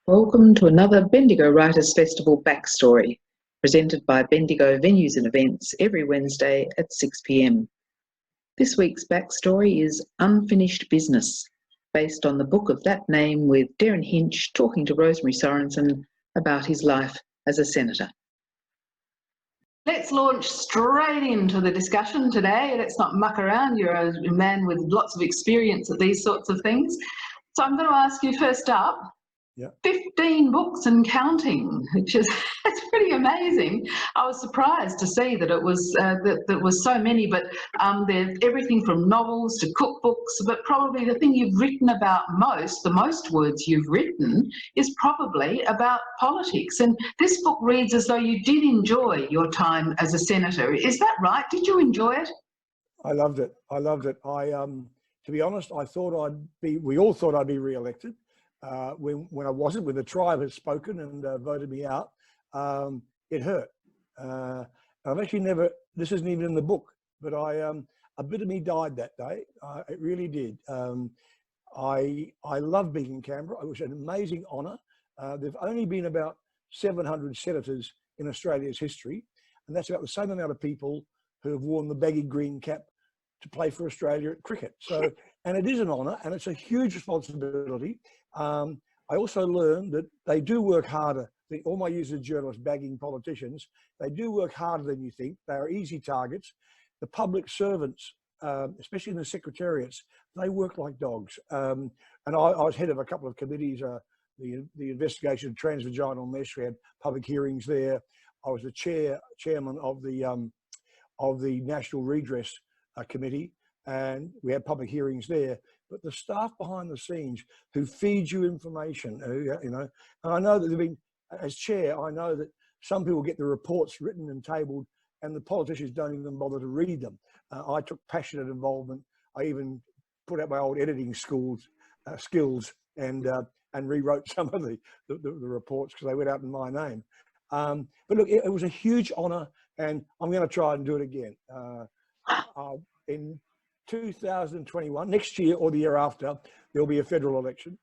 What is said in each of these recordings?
Welcome to another Bendigo Writers Festival Backstory, presented by Bendigo Venues and Events every Wednesday at 6 p.m. This week's backstory is Unfinished Business, based on the book of that name, with Derryn Hinch talking to Rosemary Sorensen about his life as a senator. Let's launch straight into the discussion today. Let's not muck around. You're a man with lots of experience at these sorts of things. So I'm going to ask you first up, 15 books and counting, which is it's pretty amazing. I was surprised to see that it was that was so many, but there's everything from novels to cookbooks, but probably the thing you've written about most, the most words you've written, is probably about politics. And this book reads as though you did enjoy your time as a senator. Is that right? Did you enjoy it? I loved it. I loved it. To be honest, we all thought I'd be re-elected. When I wasn't, when the tribe had spoken and voted me out, it hurt. I've actually never, this isn't even in the book, but a bit of me died that day. It really did. I love being in Canberra. It was an amazing honour. There've only been about 700 senators in Australia's history, and that's about the same amount of people who have worn the baggy green cap to play for Australia at cricket. So, and it is an honour, and it's a huge responsibility. I also learned that they do work harder. All my years as a journalist bagging politicians, they do work harder than you think. They are easy targets. The public servants, especially in the secretariats, they work like dogs. And I was head of a couple of committees, the investigation of transvaginal mesh. We had public hearings there. I was the chairman of the National Redress Committee, and we had public hearings there. But the staff behind the scenes who feed you information, and I know that they've been, as chair, I know that some people get the reports written and tabled, and the politicians don't even bother to read them. I took passionate involvement. I even put out my old editing skills and rewrote some of the reports because they went out in my name. But look, it was a huge honour, and I'm going to try and do it again. In 2021, next year or the year after, there'll be a federal election.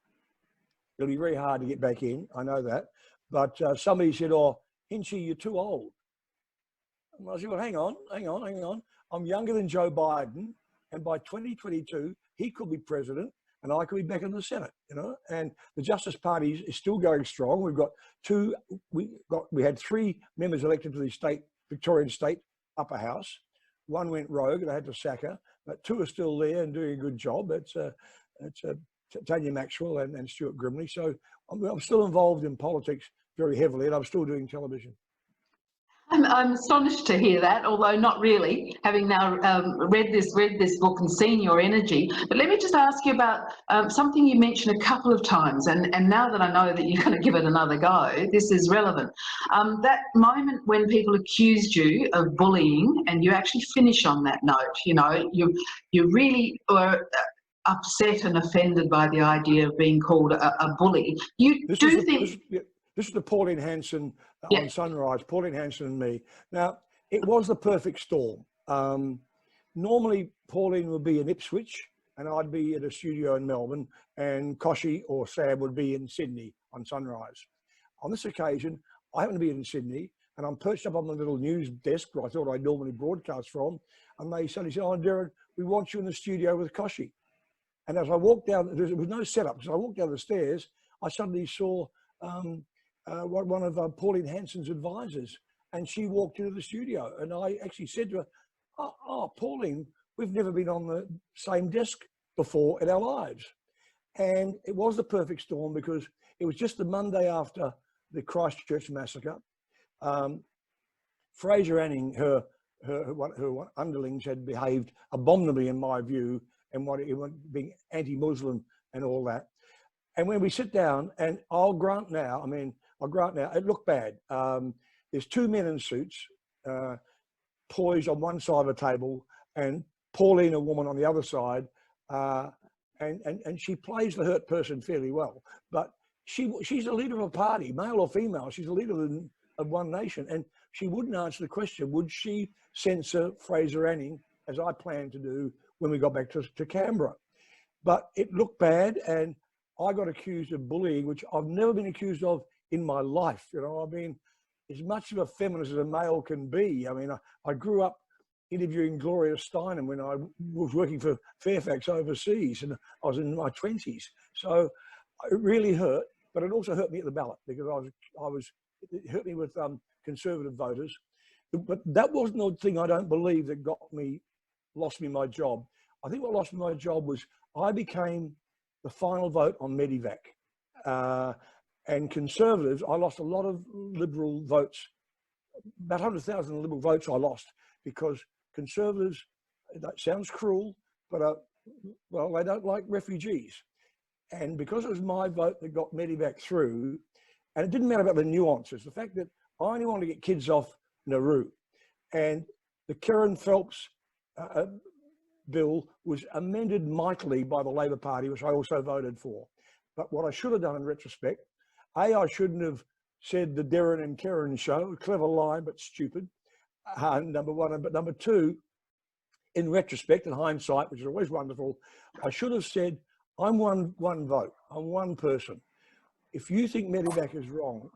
It'll be very hard to get back in, I know that. But somebody said, "Oh, Hinchy, you're too old." And I said, "Well, hang on. I'm younger than Joe Biden, and by 2022, he could be president, and I could be back in the Senate, And the Justice Party is still going strong. We had 3 members elected to the Victorian State Upper House. One went rogue, and I had to sack her. But 2 are still there and doing a good job. It's Tanya Maxwell and Stuart Grimley. So I'm still involved in politics very heavily, and I'm still doing television. I'm astonished to hear that, although not really, having now read this book and seen your energy. But let me just ask you about something you mentioned a couple of times, and now that I know that you're going to give it another go, this is relevant. That moment when people accused you of bullying, and you actually finish on that note, you really were upset and offended by the idea of being called a bully. This is the Pauline Hanson on Sunrise, Pauline Hanson and me. Now, it was the perfect storm. Normally, Pauline would be in Ipswich, and I'd be at a studio in Melbourne, and Koshy or Sam would be in Sydney on Sunrise. On this occasion, I happen to be in Sydney, and I'm perched up on the little news desk where I thought I'd normally broadcast from, and they suddenly said, "Oh, Derryn, we want you in the studio with Koshy." And as I walked down, there was no setup, so I walked down the stairs, I suddenly saw one of Pauline Hanson's advisors, and she walked into the studio, and I actually said to her, oh, Pauline, we've never been on the same desk before in our lives. And it was the perfect storm because it was just the Monday after the Christchurch massacre. Fraser Anning, her underlings had behaved abominably in my view, and being anti-Muslim and all that. And when we sit down, and I'll grant now, it looked bad. There's 2 men in suits, poised on one side of the table, and Pauline, a woman, on the other side. And she plays the hurt person fairly well. But she's a leader of a party, male or female. She's a leader of one nation. And she wouldn't answer the question, would she censor Fraser Anning, as I planned to do when we got back to Canberra? But it looked bad, and I got accused of bullying, which I've never been accused of in my life. You know, I've been as much of a feminist as a male can be. I mean, I grew up interviewing Gloria Steinem when I was working for Fairfax overseas, and I was in my 20s. So it really hurt, but it also hurt me at the ballot because it hurt me with conservative voters. But that wasn't the thing, I don't believe, that lost me my job. I think what lost me my job was I became the final vote on Medivac. And Conservatives, I lost a lot of Liberal votes, about 100,000 Liberal votes I lost, because Conservatives, that sounds cruel, but well, they don't like refugees. And because it was my vote that got Medivac through, and it didn't matter about the nuances, the fact that I only wanted to get kids off Nauru, and the Karen Phelps bill was amended mightily by the Labor Party, which I also voted for. But what I should have done in retrospect, I shouldn't have said the Derryn and Karen show, clever line, but stupid, number one. But number two, in retrospect and hindsight, which is always wonderful, I should have said, I'm one vote, I'm one person. If you think Medivac is wrong,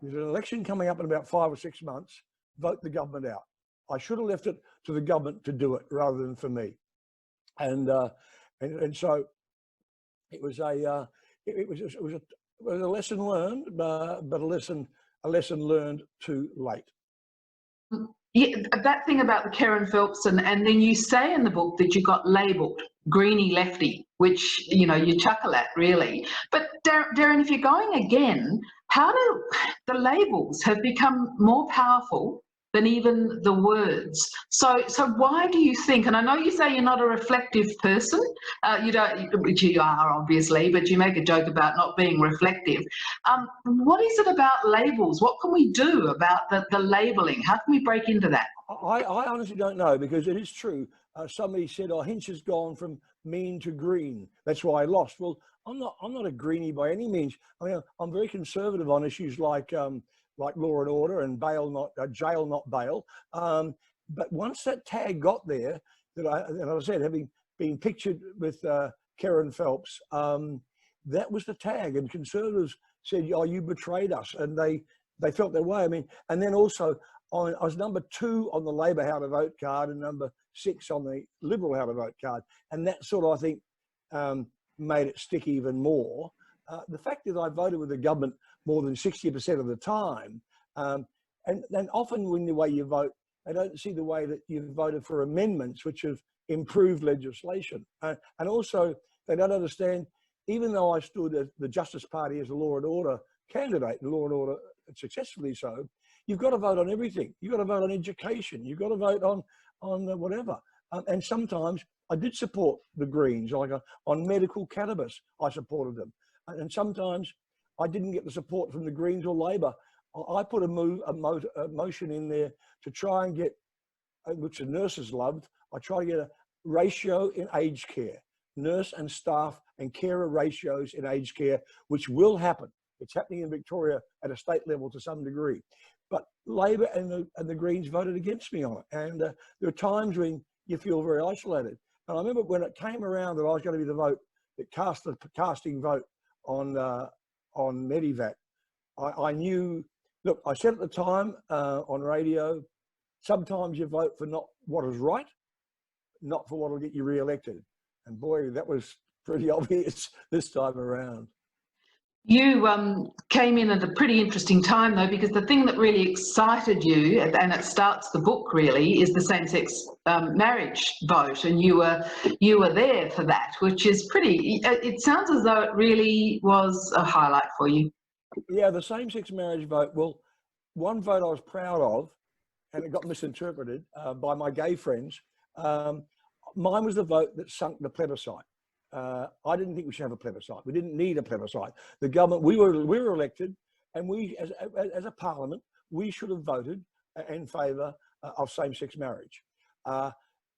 there's an election coming up in about 5 or 6 months, vote the government out. I should have left it to the government to do it rather than for me. And so it was a lesson learned, but a lesson learned too late. Yeah, that thing about the Karen Phelps, and then you say in the book that you got labelled greenie lefty, which, you know, you chuckle at really. But Derryn, if you're going again, how do the labels have become more powerful than even the words? So why do you think, and I know you say you're not a reflective person, you don't, which you are obviously, but you make a joke about not being reflective. What is it about labels? What can we do about the labelling? How can we break into that? I honestly don't know, because it is true. Somebody said, "Oh, Hinch has gone from mean to green. That's why I lost." Well, I'm not a greenie by any means. I mean, I'm very conservative on issues like law and order and bail not jail not bail. But once that tag got there, and as I said, having been pictured with Karen Phelps, that was the tag. And Conservatives said, "Oh, you betrayed us," and they felt their way. I mean, and then also I was number 2 on the Labor how to vote card and number 6 on the Liberal how to vote card, and that sort of, I think, made it stick even more. The fact that I voted with the government more than 60% of the time, and often when the way you vote, they don't see the way that you've voted for amendments which have improved legislation, and also they don't understand. Even though I stood at the Justice Party as a law and order candidate, law and order successfully so, you've got to vote on everything. You've got to vote on education. You've got to vote on whatever. And sometimes I did support the Greens, like on medical cannabis, I supported them. And sometimes I didn't get the support from the Greens or Labor. I put a motion in there to try and get, which the nurses loved, I try to get a ratio in aged care, nurse and staff and carer ratios in aged care, which will happen. It's happening in Victoria at a state level to some degree. But Labor and the Greens voted against me on it. And there are times when you feel very isolated. And I remember when it came around that I was going to be the vote that cast the casting vote on Medivac, I knew, look, I said at the time on radio, sometimes you vote for not what is right, not for what will get you re-elected. And boy, that was pretty obvious this time around. You came in at a pretty interesting time, though, because the thing that really excited you, and it starts the book really, is the same-sex marriage vote, and you were there for that, which is pretty. It sounds as though it really was a highlight for you. Yeah, the same-sex marriage vote. Well, one vote I was proud of, and it got misinterpreted by my gay friends. Mine was the vote that sunk the plebiscite. I didn't think we should have a plebiscite. We didn't need a plebiscite. The government, we were elected, and we, as a parliament, we should have voted in favour of same-sex marriage.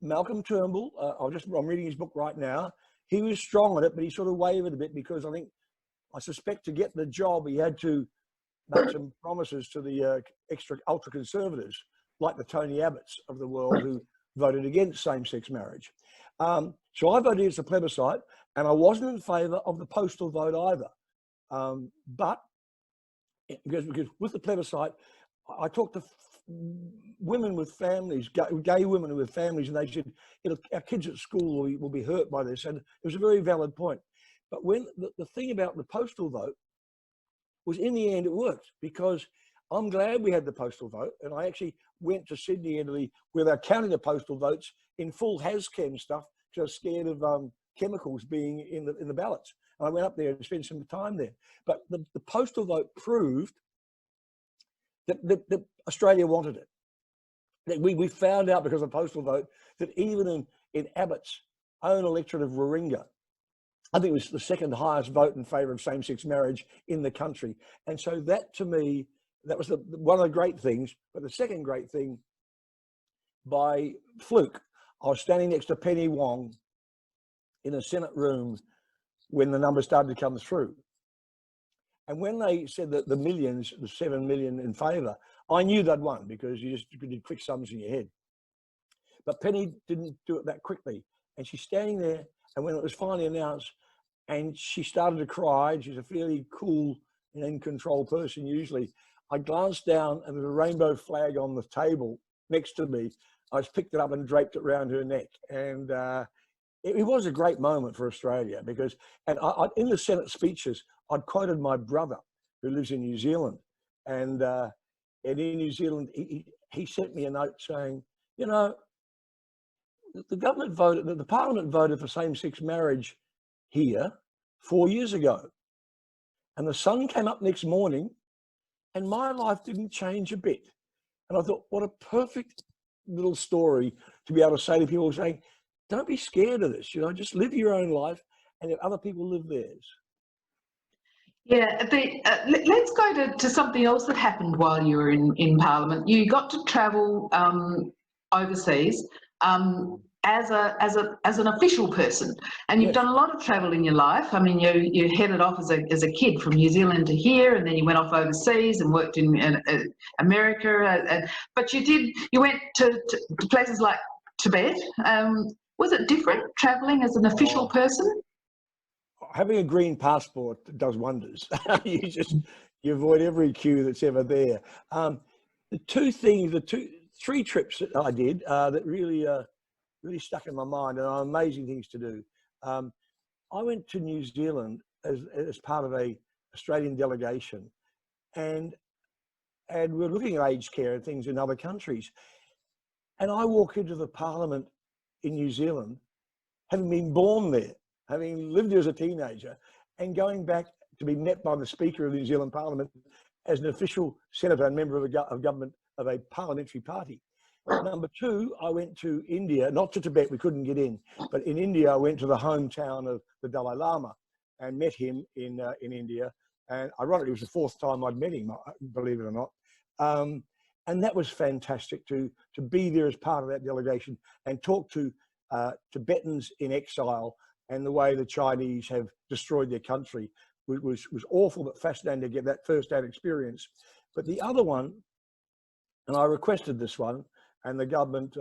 Malcolm Turnbull, I'm reading his book right now. He was strong on it, but he sort of wavered a bit because I suspect to get the job, he had to make some promises to the ultra conservatives, like the Tony Abbotts of the world, who voted against same-sex marriage. So I voted against the plebiscite, and I wasn't in favour of the postal vote either. But because with the plebiscite, I talked to women with families, gay women with families, and they said, our kids at school will be hurt by this. And it was a very valid point. But when the thing about the postal vote was, in the end, it worked, because I'm glad we had the postal vote. And I actually went to Sydney, Italy, where they're counting the postal votes in full HazChem stuff, because I was scared of chemicals being in the ballots. And I went up there and spent some time there. But the postal vote proved that Australia wanted it. That we found out, because of the postal vote, that even in Abbott's own electorate of Warringah, I think it was the second highest vote in favour of same-sex marriage in the country. And so that, to me, that was one of the great things. But the second great thing, by fluke, I was standing next to Penny Wong in a Senate room when the numbers started to come through. And when they said that the 7 million in favour, I knew they'd won, because you did quick sums in your head. But Penny didn't do it that quickly. And she's standing there, and when it was finally announced, and she started to cry, and she's a fairly cool and in-control person usually, I glanced down, and there was a rainbow flag on the table next to me. I just picked it up and draped it around her neck. And it was a great moment for Australia, because, and in the Senate speeches, I'd quoted my brother, who lives in New Zealand. And in New Zealand, he sent me a note saying, you know, the government voted, the Parliament voted for same-sex marriage here 4 years ago. And the sun came up next morning, and my life didn't change a bit. And I thought, what a perfect little story to be able to say to people, saying, don't be scared of this, just live your own life and let other people live theirs. Yeah, let's go to something else that happened while you were in Parliament. You got to travel overseas as an official person, and you've Yes. done a lot of travel in your life. I mean, you headed off as a kid from New Zealand to here, and then you went off overseas and worked in America. But you went to places like Tibet. Was it different traveling as an official person? Having a green passport does wonders. You avoid every queue that's ever there. Three trips that I did that really stuck in my mind, and are amazing things to do. I went to New Zealand as part of a Australian delegation, and we're looking at aged care and things in other countries. And I walk into the Parliament in New Zealand, having been born there, having lived there as a teenager, and going back to be met by the Speaker of the New Zealand Parliament as an official senator and member of government of a parliamentary party. Number two, I went to India, not to Tibet, we couldn't get in, but in India, I went to the hometown of the Dalai Lama and met him in India. And ironically, it was the fourth time I'd met him, believe it or not. And that was fantastic to be there as part of that delegation and talk to Tibetans in exile, and the way the Chinese have destroyed their country was awful, but fascinating to get that first-hand experience. But the other one, and I requested this one, and the government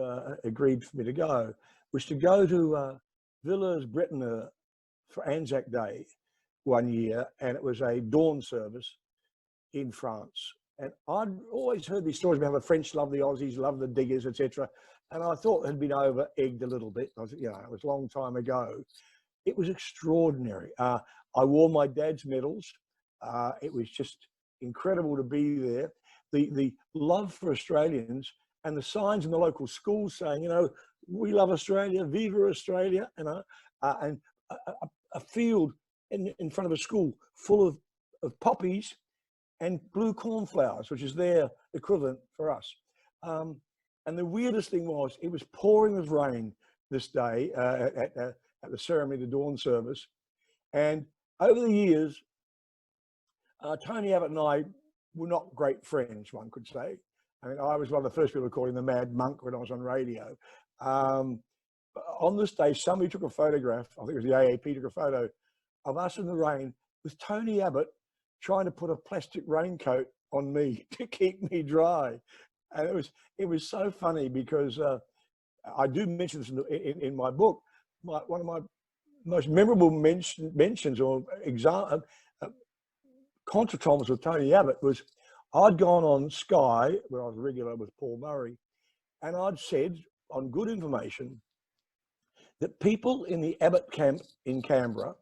agreed for me to go, was to go to Villers-Bretonneux for Anzac Day one year, and it was a dawn service in France. And I'd always heard these stories about how the French love the Aussies, love the diggers, etc. And I thought it had been over-egged a little bit. It was a long time ago. It was extraordinary. I wore my dad's medals. It was just incredible to be there. The love for Australians, and the signs in the local schools saying, we love Australia, Viva Australia, and a field in front of a school full of poppies and blue cornflowers, which is their equivalent for us. And the weirdest thing was, it was pouring with rain this day at the ceremony, the dawn service. And over the years, Tony Abbott and I were not great friends, one could say. I mean, I was one of the first people to call him the Mad Monk when I was on radio. On this day, somebody took a photograph, I think it was the AAP, took a photo of us in the rain with Tony Abbott trying to put a plastic raincoat on me to keep me dry. And it was so funny, because I do mention this in my book. one of my most memorable mentions or contretemps with Tony Abbott was I'd gone on Sky, where I was regular with Paul Murray, and I'd said on good information that people in the Abbott camp in Canberra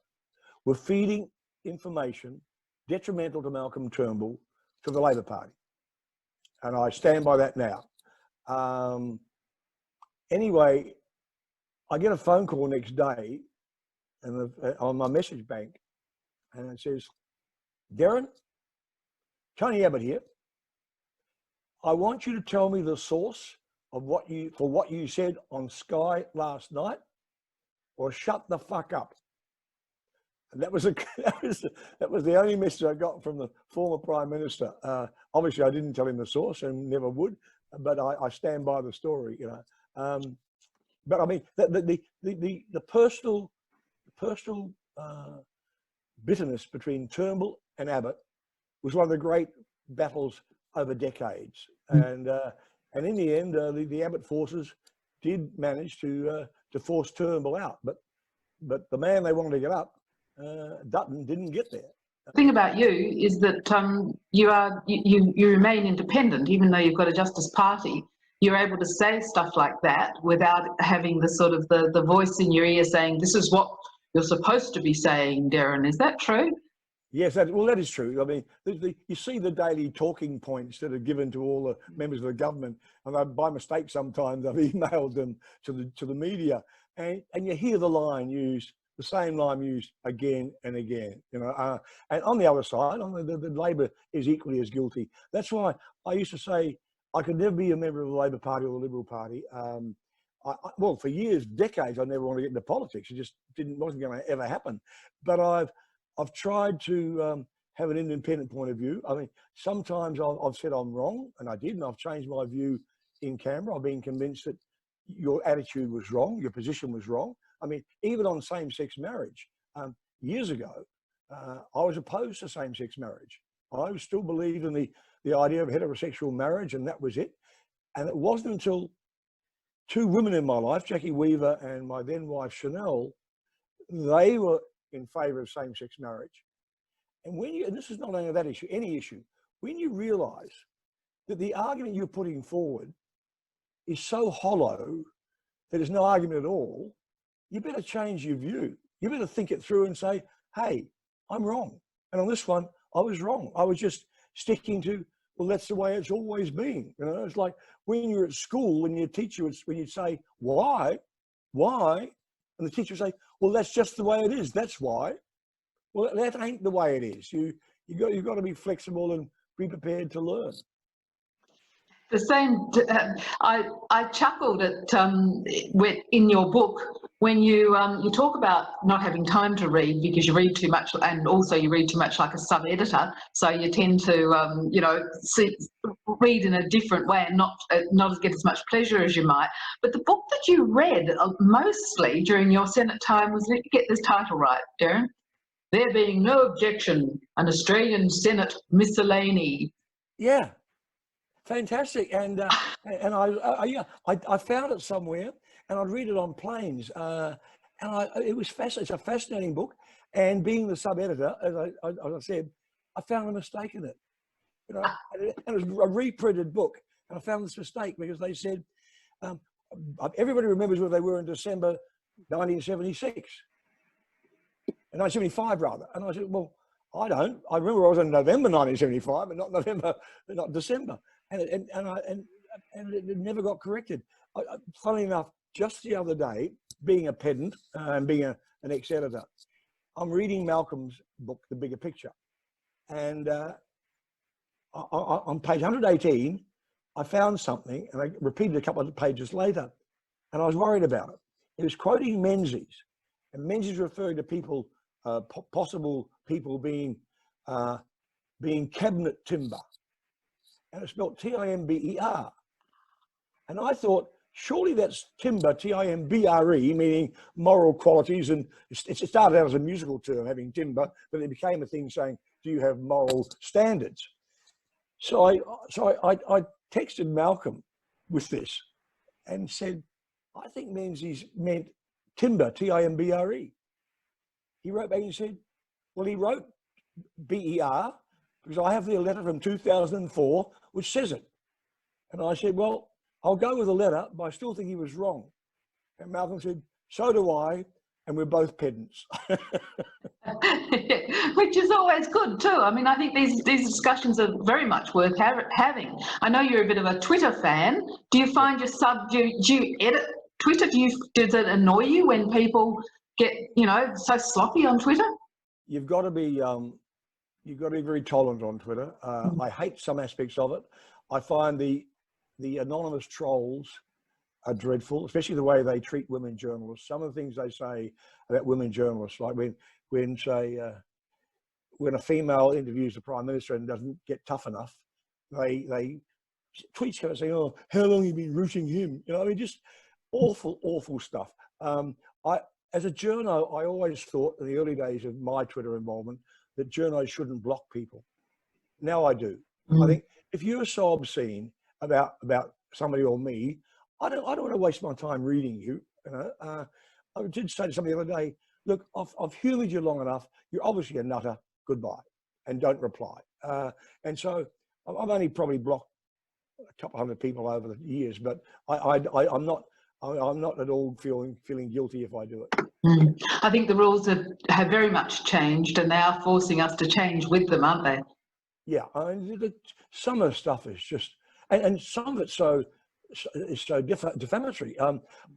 were feeding information detrimental to Malcolm Turnbull to the Labor Party. And I stand by that now. Anyway, I get a phone call next day and on my message bank, and it says, Derryn, Tony Abbott here. I want you to tell me the source of what you said on Sky last night, or shut the fuck up. And that was the only message I got from the former Prime Minister. Obviously, I didn't tell him the source and never would, but I stand by the story, you know. But I mean, the personal bitterness between Turnbull and Abbott was one of the great battles over decades, and in the end, the Abbott forces did manage to force Turnbull out, but the man they wanted to get up, Dutton, didn't get there. The thing about you is that you remain independent, even though you've got a Justice Party. You're able to say stuff like that without having the sort of the voice in your ear saying, this is what you're supposed to be saying, Derryn. Is that true? Yes, that is true. I mean, you see the daily talking points that are given to all the members of the government, and by mistake sometimes I've emailed them to the media, and you hear the same line used again and again, you know. And on the other side, the Labor is equally as guilty. That's why I used to say I could never be a member of the Labor Party or the Liberal Party. Well, for years, decades, I never wanted to get into politics. It just wasn't going to ever happen. But I've tried to have an independent point of view. I mean, sometimes I've said I'm wrong, and I did, and I've changed my view in Canberra. I've been convinced that your attitude was wrong, your position was wrong. I mean, even on same-sex marriage, years ago, I was opposed to same-sex marriage. I still believed in the idea of heterosexual marriage, and that was it. And it wasn't until two women in my life, Jackie Weaver and my then wife Chanel, they were in favour of same-sex marriage. And and this is not only that issue, any issue, when you realise that the argument you're putting forward is so hollow that there's no argument at all, you better change your view. You better think it through and say, hey, I'm wrong. And on this one, I was wrong. I was just sticking to, well, that's the way it's always been. You know, it's like when you're at school, when your teacher, when you say, why? And the teacher would say, well, that's just the way it is. That's why. Well, that ain't the way it is. You've got to be flexible and be prepared to learn. The same, I chuckled at in your book when you talk about not having time to read because you read too much, and also you read too much like a sub-editor, so you tend to read in a different way and not get as much pleasure as you might. But the book that you read mostly during your Senate time was, let me get this title right, Derryn, There Being No Objection, an Australian Senate Miscellany. Yeah. Fantastic, and I found it somewhere, and I'd read it on planes, it was fascinating. It's a fascinating book, and being the sub-editor, as I said, I found a mistake in it, you know, and it was a reprinted book, and I found this mistake because they said everybody remembers where they were in December 1976, in 1975 rather, and I said, well, I don't. I remember I was in November 1975, but not December. And it never got corrected. Funnily enough, just the other day, being a pedant and being an ex-editor, I'm reading Malcolm's book, The Bigger Picture. And on page 118, I found something, and I repeated a couple of pages later, and I was worried about it. It was quoting Menzies, and Menzies referring to people, possible people being cabinet timber. And it's spelled Timber. And I thought, surely that's timber, Timbre, meaning moral qualities. And it started out as a musical term, having timber, but it became a thing saying, do you have moral standards? So I texted Malcolm with this and said, I think Menzies meant timbre, T-I-M-B-R-E. He wrote back and said, well, he wrote B-E-R because I have the letter from 2004 which says it. And I said, well, I'll go with the letter, but I still think he was wrong. And Malcolm said, so do I, and we're both pedants. Which is always good too. I mean, I think these discussions are very much worth having. I know you're a bit of a Twitter fan. Do you find do you edit Twitter? Does it annoy you when people get, you know, so sloppy on Twitter? You've got to be very tolerant on Twitter. I hate some aspects of it. I find the anonymous trolls are dreadful, especially the way they treat women journalists. Some of the things they say about women journalists, like when a female interviews the Prime Minister and doesn't get tough enough, they tweets come and say, "Oh, how long have you been rooting him?" You know, I mean, just awful stuff. As a journo, I always thought in the early days of my Twitter involvement that journos shouldn't block people. Now I do. I think if you're so obscene about somebody or me, I don't want to waste my time reading you. You know, I did say to somebody the other day, look, I've humoured you long enough. You're obviously a nutter. Goodbye, and don't reply. And so I've only probably blocked a couple hundred people over the years, but I'm not at all feeling guilty if I do it. I think the rules have very much changed, and they are forcing us to change with them, aren't they? Yeah, I mean, some of the stuff is just, and some of it's so defamatory.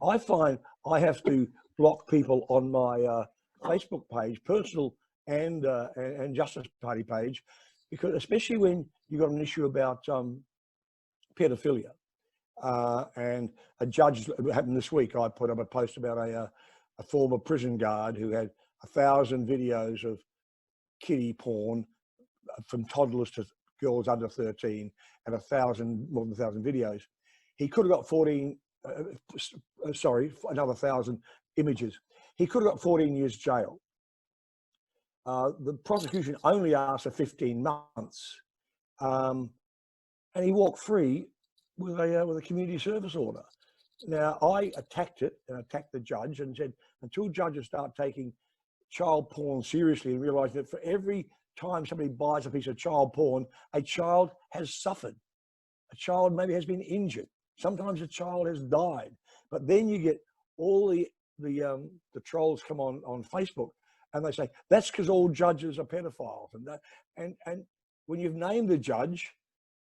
I find I have to block people on my Facebook page, personal and Justice Party page, because especially when you've got an issue about pedophilia. And a judge, it happened this week, I put up a post about a former prison guard who had 1,000 videos of kiddie porn from toddlers to girls under 13 and more than 1,000 videos. He could have got another 1,000 images. He could have got 14 years jail. The prosecution only asked for 15 months. And he walked free with a community service order. Now, I attacked it and attacked the judge and said, until judges start taking child porn seriously and realizing that for every time somebody buys a piece of child porn, a child has suffered. A child maybe has been injured. Sometimes a child has died. But then you get all the trolls come on Facebook and they say, that's because all judges are pedophiles. And when you've named the judge,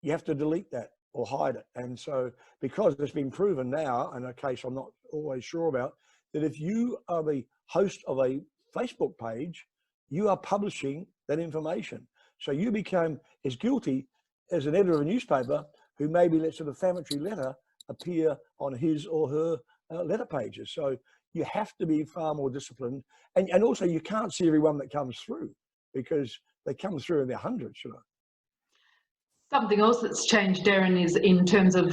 you have to delete that or hide it. And so, because it's been proven now, in a case I'm not always sure about, that if you are the host of a Facebook page, you are publishing that information. So you become as guilty as an editor of a newspaper who maybe lets a defamatory letter appear on his or her letter pages. So you have to be far more disciplined. And also you can't see everyone that comes through because they come through in their hundreds, you know. Something else that's changed, Derryn, is in terms of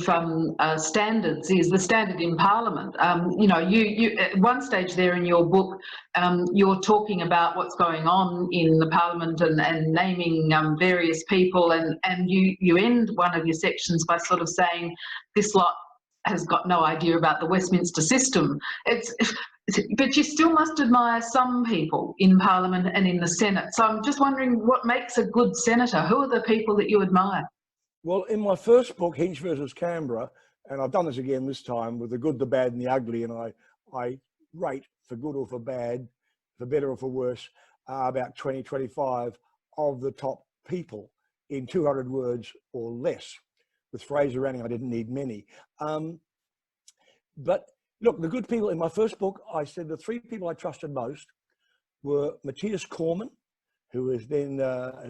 standards, is the standard in Parliament. You know, you at one stage there in your book, you're talking about what's going on in the Parliament and naming various people, and you end one of your sections by sort of saying this lot has got no idea about the Westminster system. But you still must admire some people in Parliament and in the Senate. So I'm just wondering what makes a good senator? Who are the people that you admire? Well, in my first book, Hinch versus Canberra, and I've done this again this time with the good, the bad and the ugly, and I rate for good or for bad, for better or for worse, about 20, 25 of the top people in 200 words or less. With Fraser Anning, I didn't need many. But look, the good people in my first book, I said the three people I trusted most were Matthias Cormann, who was then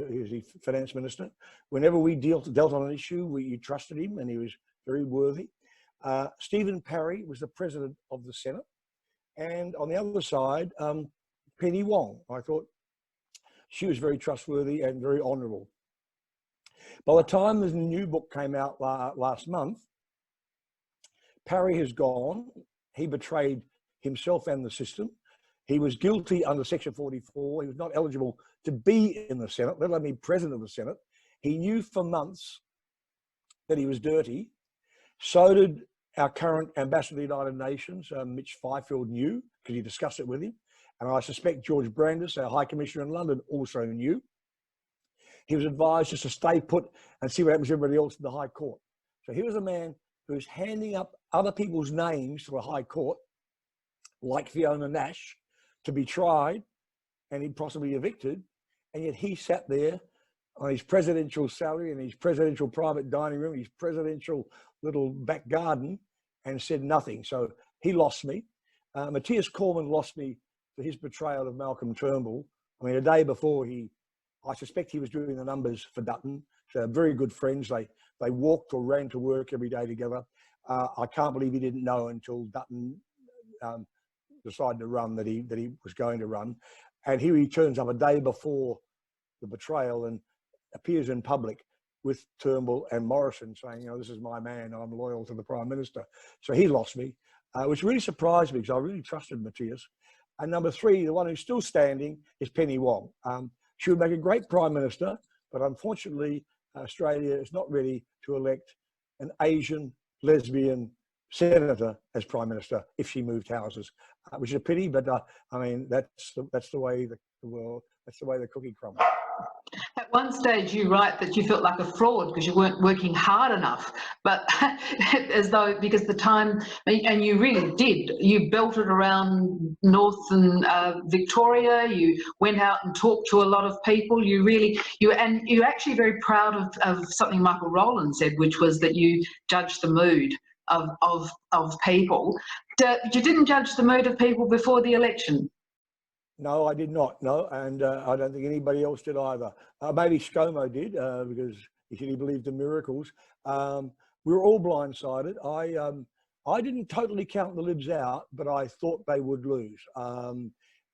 he was the finance minister. Whenever we dealt on an issue, you trusted him, and he was very worthy. Stephen Parry was the president of the Senate, and on the other side, Penny Wong. I thought she was very trustworthy and very honourable. By the time the new book came out last month, Parry has gone. He betrayed himself and the system. He was guilty under Section 44. He was not eligible to be in the Senate, let alone be president of the Senate. He knew for months that he was dirty. So did our current ambassador to the United Nations, Mitch Fifield, knew because he discussed it with him. And I suspect George Brandis, our High Commissioner in London, also knew. He was advised just to stay put and see what happens to everybody else in the High Court. So he was a man who's handing up other people's names to a High Court, like Fiona Nash, to be tried and he'd possibly evicted. And yet he sat there on his presidential salary and his presidential private dining room, his presidential little back garden, and said nothing. So he lost me. Matthias Cormann lost me for his betrayal of Malcolm Turnbull. I mean, a day before I suspect he was doing the numbers for Dutton. So very good friends. They walked or ran to work every day together. I can't believe he didn't know until Dutton decided to run that he was going to run. And here he turns up a day before the betrayal and appears in public with Turnbull and Morrison saying, this is my man, I'm loyal to the Prime Minister. So he lost me, which really surprised me because I really trusted Matthias. And number three, the one who's still standing, is Penny Wong. She would make a great Prime Minister, but unfortunately, Australia is not ready to elect an Asian lesbian senator as Prime Minister if she moved houses, which is a pity, but I mean, that's the way the world, that's the way the cookie crumbles. At one stage, you write that you felt like a fraud because you weren't working hard enough, but as though because the time, and you really did, you belted around North and Victoria. You went out and talked to a lot of people. You're actually very proud of something Michael Rowland said, which was that you judged the mood of people. You didn't judge the mood of people before the election. No, I did not. No, and I don't think anybody else did either. Maybe ScoMo did because he said he believed in miracles. We were all blindsided. I didn't totally count the Libs out, but I thought they would lose.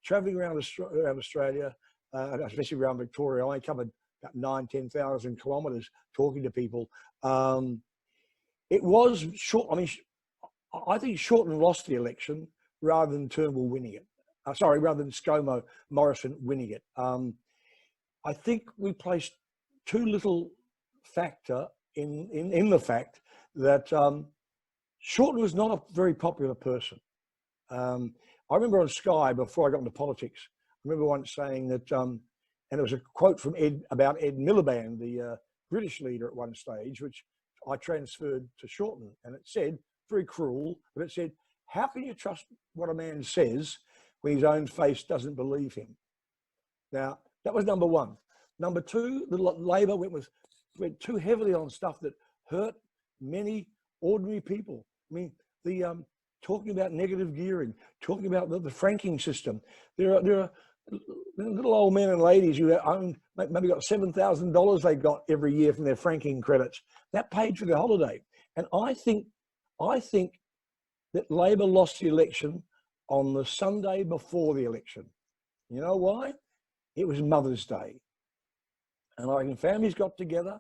Travelling around Australia, especially around Victoria, I covered about 10,000 kilometres talking to people. It was short. I mean, I think Shorten lost the election rather than Turnbull winning it. Rather than ScoMo Morrison winning it. I think we placed too little factor in the fact that Shorten was not a very popular person. I remember on Sky, before I got into politics, I remember once saying that, and it was a quote from about Ed Miliband, the British leader at one stage, which I transferred to Shorten, and it said, very cruel, but it said, how can you trust what a man says when his own face doesn't believe him? Now, that was number one. Number two, the Labor went too heavily on stuff that hurt many ordinary people. I mean, the talking about negative gearing, talking about the franking system. There are little old men and ladies who own, maybe got $7,000 they got every year from their franking credits. That paid for their holiday. And I think that Labor lost the election on the Sunday before the election. You know why? It was Mother's Day. And I reckon families got together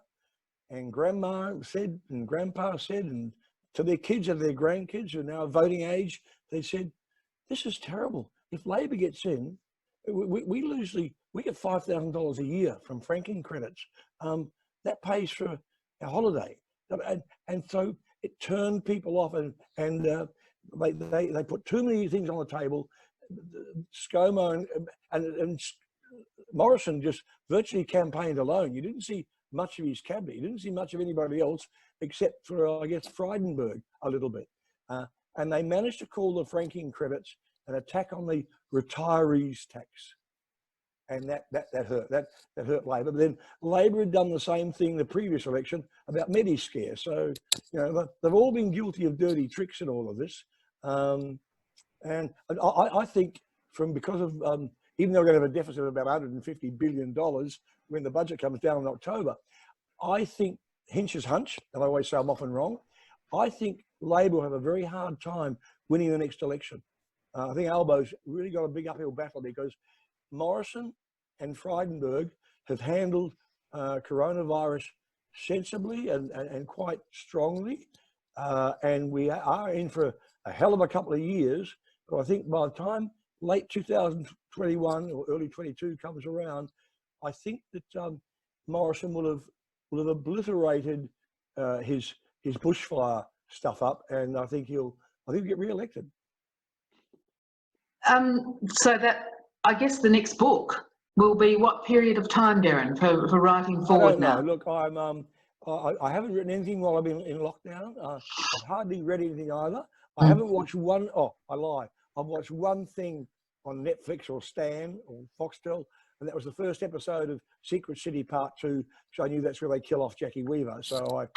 and Grandma said and Grandpa said, and to their kids and their grandkids who are now voting age, they said, this is terrible. If Labor gets in, we get $5,000 a year from franking credits. That pays for our holiday. And so it turned people off and they put too many things on the table. ScoMo and Morrison just virtually campaigned alone. You didn't see much of his cabinet. You didn't see much of anybody else except for, I guess, Frydenberg a little bit. And they managed to call the franking credits an attack on the retirees tax. And that hurt. That hurt Labor. But then Labor had done the same thing the previous election about Mediscare. So, they've all been guilty of dirty tricks in all of this. And I think because of, even though we're going to have a deficit of about $150 billion when the budget comes down in October, I think Hinch's hunch, and I always say I'm often wrong, I think Labor will have a very hard time winning the next election. I think Albo's really got a big uphill battle because Morrison and Frydenberg have handled coronavirus sensibly and quite strongly. And we are in for a hell of a couple of years. But I think by the time late 2021 or early 22 comes around, I think that Morrison will have obliterated his bushfire stuff up, and I think he'll get re-elected. So that, I guess the next book will be what period of time, Derryn, for writing I forward don't know. now? Look, I haven't written anything while I've been in lockdown. I've hardly read anything either. I haven't watched one. Oh, I lie. I've watched one thing on Netflix or Stan or Foxtel, and that was the first episode of Secret City Part 2. So I knew that's where they kill off Jackie Weaver. So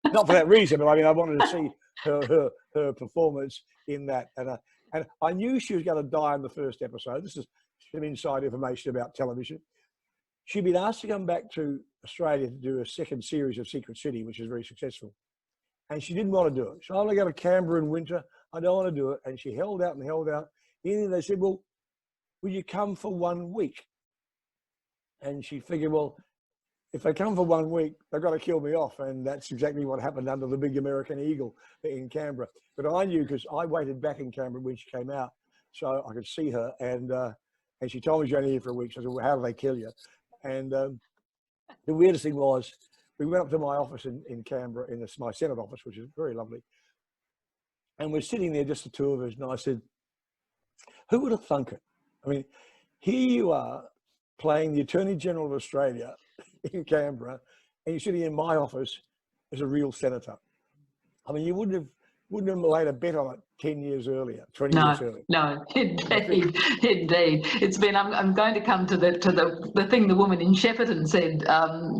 not for that reason, but I mean, I wanted to see her performance in that, and I knew she was going to die in the first episode. This is some inside information about television. She'd been asked to come back to Australia to do a second series of Secret City, which is very successful, and she didn't want to do it. So I'm going to go to Canberra in winter. I don't want to do it, and she held out and held out. And they said, "Well, will you come for 1 week?" And she figured, well, if they come for 1 week, they've got to kill me off. And that's exactly what happened under the big American eagle in Canberra. But I knew, because I waited back in Canberra when she came out, so I could see her. And she told me she's only here for a week. So I said, well, how do they kill you? And the weirdest thing was, we went up to my office in Canberra, in my Senate office, which is very lovely. And we're sitting there, just the two of us. And I said, who would have thunk it? I mean, here you are playing the Attorney General of Australia in Canberra, and you're sitting in my office as a real senator. I mean, you wouldn't have laid a bet on it 10 years earlier, 20 years earlier. No, indeed, indeed. It's been. I'm going to come to the thing the woman in Shepparton said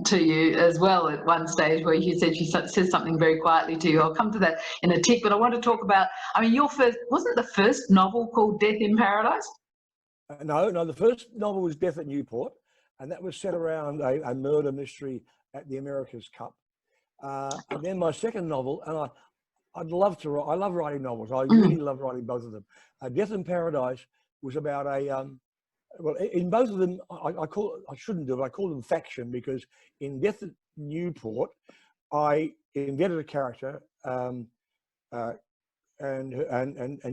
to you as well at one stage, where you said she says something very quietly to you. I'll come to that in a tick, but I want to talk about. I mean, wasn't the first novel called Death in Paradise? No. The first novel was Death at Newport, and that was set around a murder mystery at the America's Cup. And then my second novel, and I'd love to write. I love writing novels. I really love writing both of them. Death in Paradise was about well, in both of them, I shouldn't do it. I call them faction, because in Death at Newport, I invented a character, and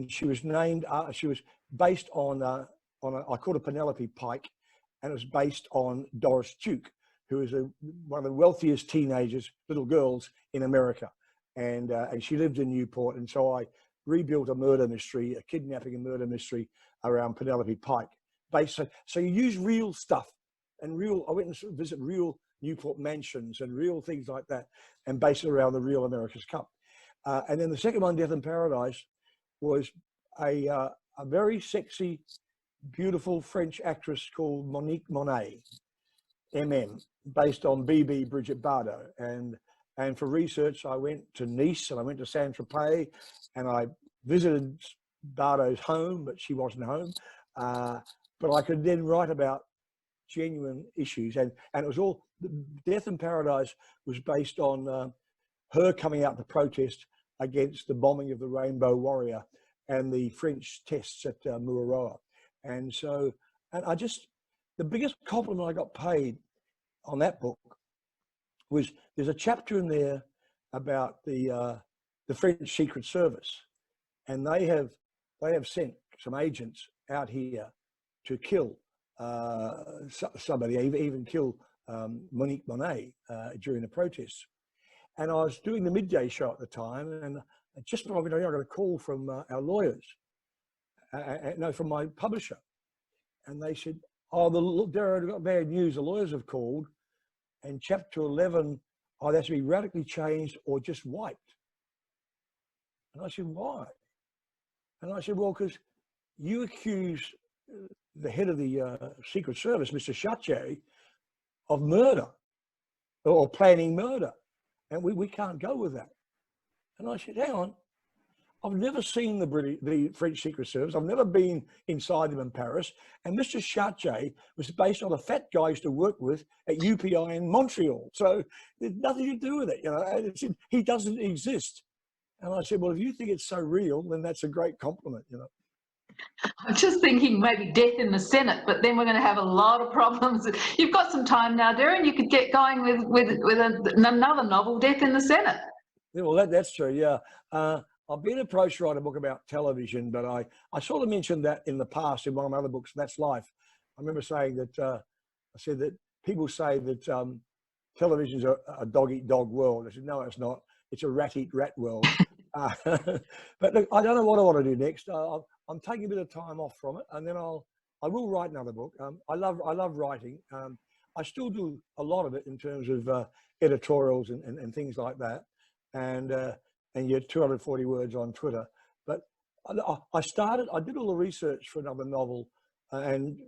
she was named. She was based on I called her Penelope Pike, and it was based on Doris Duke, who is one of the wealthiest little girls in America. And she lived in Newport, and so I rebuilt a murder mystery, a kidnapping and murder mystery around Penelope Pike. So you use real stuff, and I went and visit real Newport mansions and real things like that, and based it around the real America's Cup. And then the second one, Death in Paradise, was a very sexy, beautiful French actress called Monique Monet, MM, based on BB Brigitte Bardot. And for research, I went to Nice and I went to Saint-Tropez, and I visited Bardot's home, but she wasn't home. But I could then write about genuine issues. And it was all, Death in Paradise was based on her coming out to protest against the bombing of the Rainbow Warrior and the French tests at Mururoa. And so, the biggest compliment I got paid on that book was, there's a chapter in there about the French Secret Service, and they have sent some agents out here to kill somebody, even kill Monique Monet during the protests. And I was doing the midday show at the time, and just before I got a call from our lawyers, from my publisher, and they said, "Oh, Derryn, got bad news. The lawyers have called, and chapter 11 either has to be radically changed or just wiped." And I said, "Why?" And I said, "Well, because you accuse the head of the Secret Service, Mr. Chartier, of murder or planning murder, and we can't go with that." And I said, "Hang on, I've never seen the French Secret Service. I've never been inside them in Paris. And Mr. Chartier was based on a fat guy I used to work with at UPI in Montreal. So there's nothing to do with it. You know, he doesn't exist." And I said, "Well, if you think it's so real, then that's a great compliment, you know." I'm just thinking maybe death in the Senate, but then we're going to have a lot of problems. You've got some time now, Derryn. You could get going with another novel, Death in the Senate. Yeah, well, that's true, yeah. I've been approached to write a book about television, but I sort of mentioned that in the past in one of my other books, That's Life. I remember saying that, I said that people say that television's a dog-eat-dog world. I said, no, it's not. it's a rat-eat-rat world. But look, I don't know what I want to do next. I'm taking a bit of time off from it, and then I will write another book. I love writing. I still do a lot of it in terms of editorials and things like that, and your 240 words on Twitter. But I did all the research for another novel, and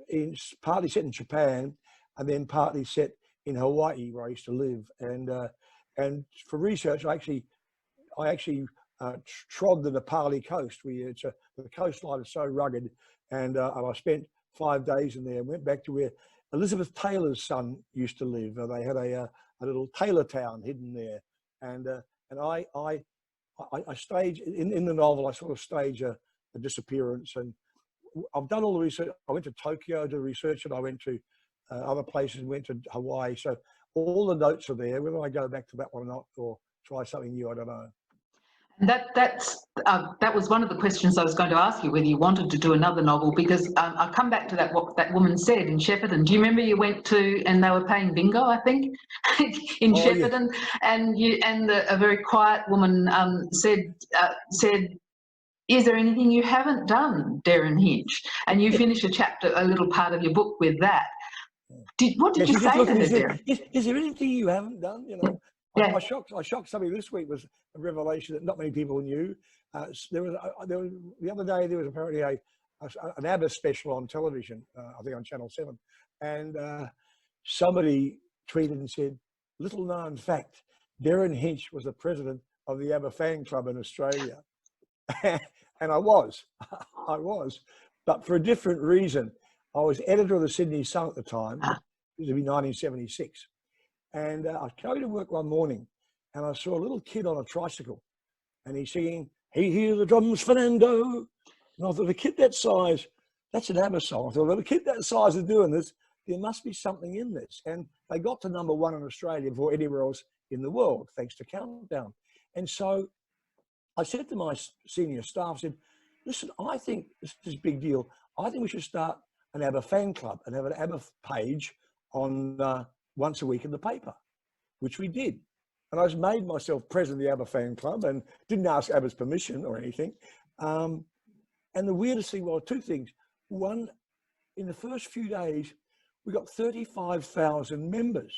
it's partly set in Japan, and then partly set in Hawaii, where I used to live. And for research, I actually trod the Nepali coast. The coastline is so rugged, and I spent 5 days in there and went back to where Elizabeth Taylor's son used to live. They had a little Taylor town hidden there, and I stage in the novel. I sort of stage a disappearance, and I've done all the research. I went to Tokyo to research it. I went to other places, went to Hawaii. So all the notes are there. Whether I go back to that one or not, or try something new, I don't know. That was one of the questions I was going to ask you, whether you wanted to do another novel, because I'll come back to that, what that woman said in Shepparton. Do you remember you went to, and they were playing bingo, I think, in Shepparton, yes. and a very quiet woman said, "Is there anything you haven't done, Derryn Hinch?" And you finish a little part of your book with that. What did you say to her, Derryn? Is there anything you haven't done? You know, yeah. I shocked somebody this week was a revelation that not many people knew. There was the other day there was apparently an ABBA special on television, I think on Channel 7, and somebody tweeted and said, "Little known fact: Derryn Hinch was the president of the ABBA fan club in Australia." And I was, but for a different reason. I was editor of the Sydney Sun at the time. It was 1976. And I was going to work one morning, and I saw a little kid on a tricycle, and he's singing, "Hey, hear the drums, Fernando." And I thought, a kid that size, that's an ABBA song. I thought, a kid that size is doing this, there must be something in this. And they got to #1 in Australia before anywhere else in the world, thanks to Countdown. And so I said to my senior staff, I said, "Listen, I think this is a big deal. I think we should start an ABBA fan club and have an ABBA page on once a week in the paper," which we did. And I just made myself president of the ABBA fan club and didn't ask ABBA's permission or anything. And the weirdest thing, well, two things. One, in the first few days, we got 35,000 members.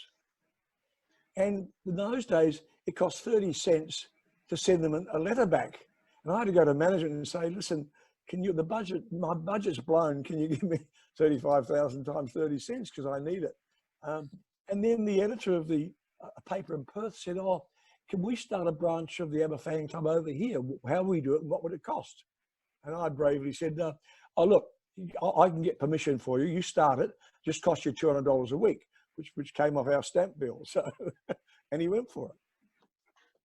And in those days, it cost 30 cents to send them a letter back. And I had to go to management and say, "Listen, my budget's blown. Can you give me 35,000 times 30 cents? Because I need it." And then the editor of the paper in Perth said, "Oh, can we start a branch of the ABBA fan club over here? How we do it and what would it cost?" And I bravely said, "Oh, look, I can get permission for you. You start it. Just cost you $200 a week," which came off our stamp bill. So, and he went for it.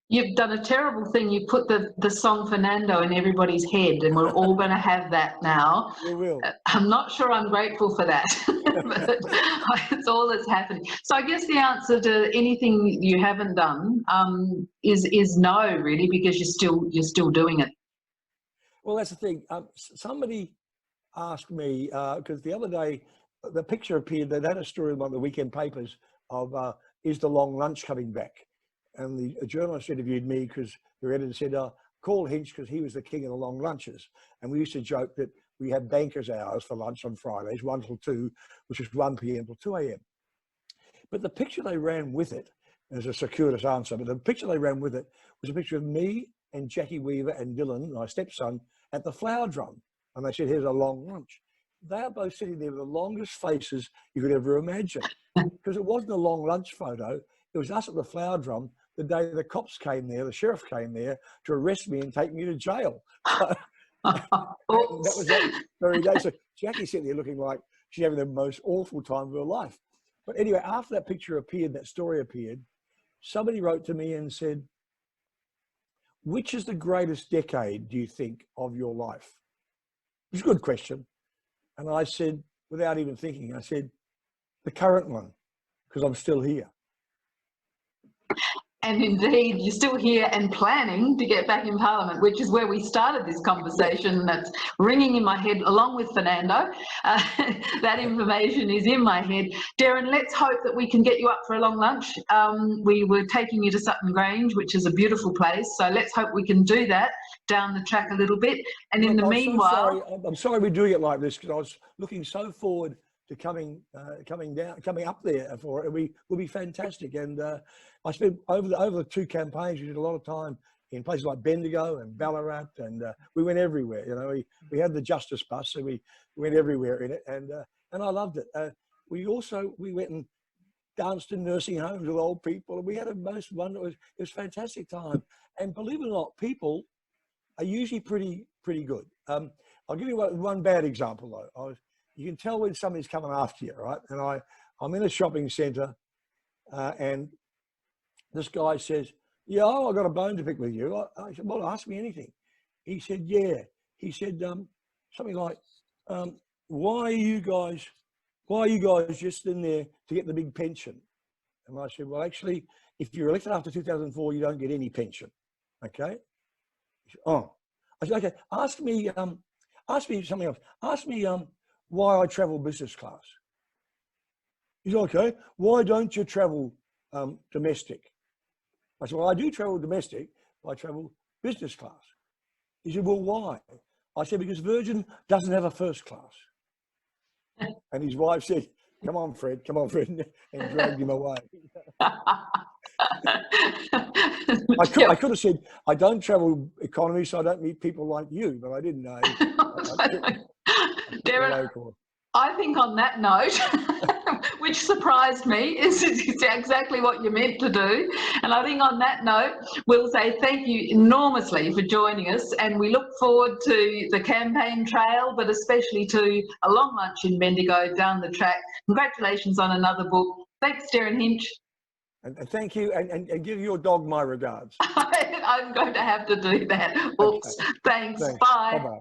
You've done a terrible thing. You put the song Fernando in everybody's head, and we're all going to have that now. We will. I'm not sure I'm grateful for that, but it's all that's happening. So I guess the answer to anything you haven't done is no, really, because you're still doing it. Well, that's the thing. Somebody asked me, because the other day, the picture appeared, they had a story on the weekend papers of, is the long lunch coming back? And a journalist interviewed me because the editor said, "Call Hinch because he was the king of the long lunches." And we used to joke that we had bankers' hours for lunch on Fridays, 1 till 2, which was 1 p.m. till 2 a.m. But the picture they ran with it, as a circuitous answer, but the picture they ran with it was a picture of me and Jackie Weaver and Dylan, my stepson, at the flower drum. And they said, "Here's a long lunch." They are both sitting there with the longest faces you could ever imagine. Because it wasn't a long lunch photo. It was us at the flower drum the day the cops came there, the sheriff came there to arrest me and take me to jail. So, that was that very day. So Jackie's sitting there looking like she's having the most awful time of her life. But anyway, after that picture appeared, that story appeared, somebody wrote to me and said, "Which is the greatest decade, do you think, of your life?" It's a good question. And I said, without even thinking, I said, "The current one, because I'm still here." And indeed, you're still here and planning to get back in Parliament, which is where we started this conversation. That's ringing in my head along with Fernando. That information is in my head. Derryn, let's hope that we can get you up for a long lunch. We were taking you to Sutton Grange, which is a beautiful place. So let's hope we can do that down the track a little bit. And in the meanwhile... I'm sorry we're doing it like this, because I was looking so forward to coming up there for it. It will be fantastic. And I spent over the 2 campaigns, we did a lot of time in places like Bendigo and Ballarat, and we went everywhere. You know, we had the Justice bus, so we went everywhere in it, and I loved it. We went and danced in nursing homes with old people, and we had a most wonderful. It was a fantastic time. And believe it or not, people are usually pretty good. I'll give you one bad example though. You can tell when somebody's coming after you, right? And I'm in a shopping centre, and this guy says, "Yeah, I got a bone to pick with you." I said, "Well, ask me anything." He said, "Yeah." He said something like, "Why are you guys just in there to get the big pension?" And I said, "Well, actually, if you're elected after 2004, you don't get any pension." Okay. He said, "Oh." I said, "Okay, ask me something else. Ask me why I travel business class." He said, "Okay, why don't you travel domestic?" I said, "Well, I do travel domestic. I travel business class." He said, "Well, why?" I said, "Because Virgin doesn't have a first class." And his wife said, come on, Fred, and dragged him away. I could have said, "I don't travel economy, so I don't meet people like you," but I didn't know. Derryn, I think on that note, which surprised me, is exactly what you meant to do. And I think on that note, we'll say thank you enormously for joining us, and we look forward to the campaign trail, but especially to a long lunch in Bendigo down the track. Congratulations on another book. Thanks, Derryn Hinch. And thank you, and give your dog my regards. I'm going to have to do that. Oops. Okay. Thanks. Bye. Bye-bye.